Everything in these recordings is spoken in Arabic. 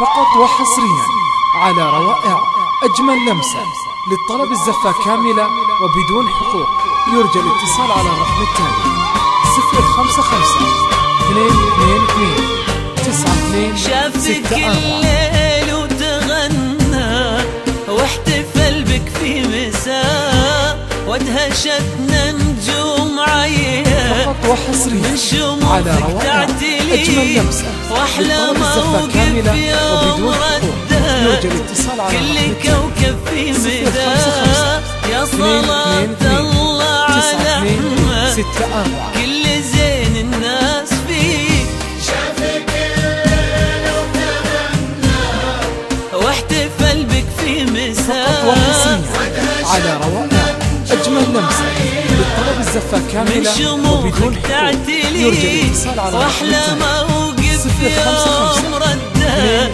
فقط وحصريا على روائع أجمل لمسة. للطلب الزفة كاملة وبدون حقوق يرجى الاتصال على الرقم التالي 055 222 92 شافك الليل وتغنى واحتفل بك في مساء وادهشتنا نجوم عيه فقط وحصريا من شموخك تعتلي أجمل لمسة. واحلى موقف يوم رده كل كوكب في مدى يا صلاة الله على أحمد كل زين الناس فيك شافك الليل وتغنى واحتفل بك في مساء على روائع أجمل لمسة. للطلب الزفة كاملة وبدون حقوق يرجى الاتصال على واحلى موقف يوم رده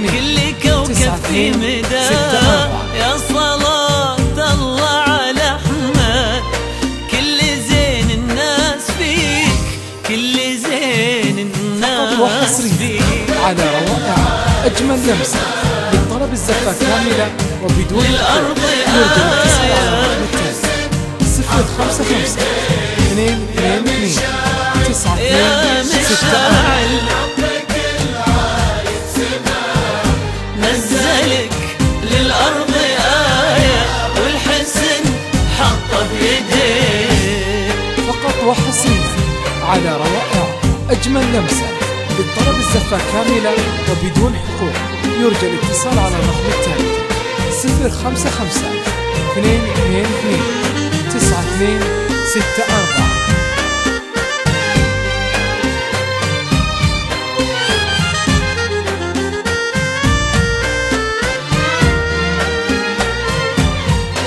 كل كوكب في مدى يا صلاة الله على أحمد كل زين الناس فيك كل زين الناس فيك على روائع أجمل لمسة. للطلب الزفة كاملة وبدون الأرض يرجى الاتصال على الرقم التالي 055 222 يا 92 مشاعل نزلك للأرض آية والحسن حطه بيديه. فقط وحصريا على روائع أجمل لمسة. للطلب الزفة كاملة وبدون حقوق يرجى الاتصال على الرقم التالي 055 222 92 64.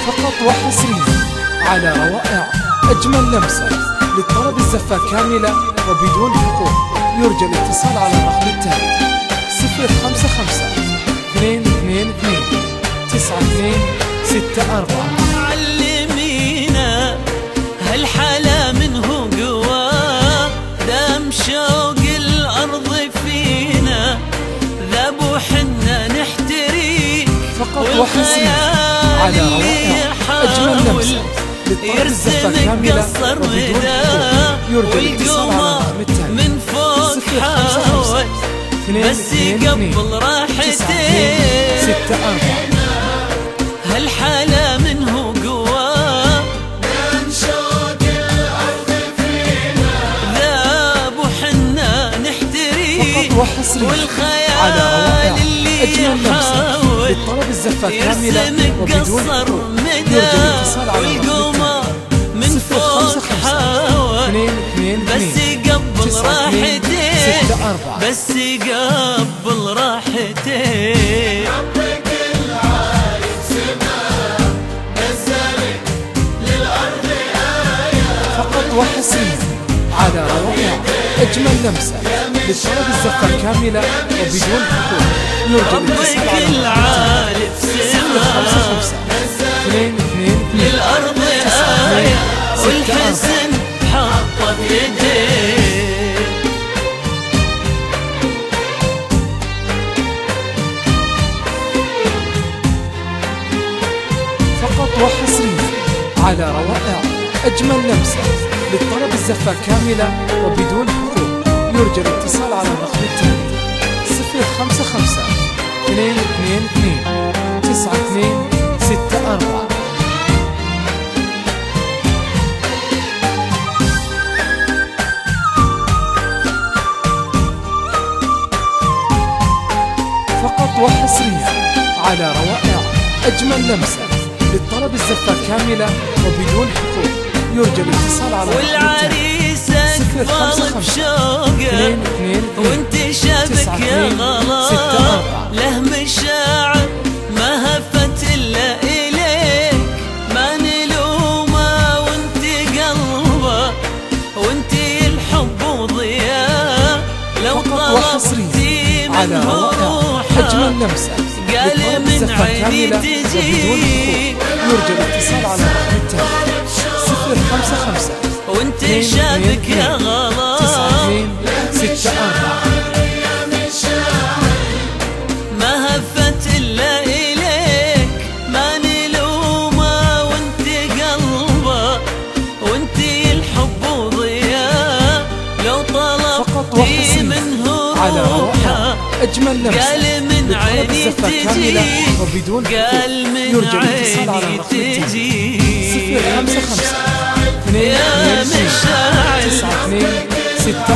فقط وحصريا على روائع أجمل لمسة. للطلب الزفة كاملة وبدون حقوق يرجى الاتصال على الرقم التالي 055 222 92 64. علمينا هالحلا منه قوى دام شوق الأرض فينا ذاب وحنا نحتريك فقط وحصريا على روائع أجمل لمسة. للطلب الزفة كاملة وبدون حقوق يرجى الاتصال على الرقم التالي من فوق حاول بس قبل راحتين 64. هالحالة منه قوى دام شوق الأرض فينا فقط ذاب وحنا نحتري وحصريا على روائع أجمل لمسة. للطلب الزفة كاملة وبدون حقوق يرجى الاتصال على الرقم من فوق حاول بس قبل راحتين بس قبل راحتين. ربك العالي سما نزلك للأرض آية فقط وحصريا على روائع أجمل لمسة. للطلب الزفة كاملة وبدون حقوق يرجى الاتصال على العالي سما 222 للأرض آية والحسن حطه بيديه. فقط وحصريا على روائع أجمل لمسة. للطلب الزفة كاملة وبدون حقوق يرجى الاتصال على الرقم التالي 055 222 92 64. فقط وحصريا على روائع أجمل لمسة. للطلب الزفة كاملة وبدون حقوق يرجى الاتصال على والعريسة اقبل بشوقه وانت شابك يا غلا له مشاعر ما هفت الا اليك ما نلومه وانت قلبه وانت الحب وضياء لو طلبتي منه روحه أجمل لمسة. قال من عيني تجي يرجى الاتصال على الرقم التالي 055 وانت شابك يا غلا 92 64. لي من على هروبها أجمل نفس قال من عيني تجي وبدون قال من يرجى الاتصال على عيني الرقم التالي تجي 055 يا 2 مشاعل 9 2 6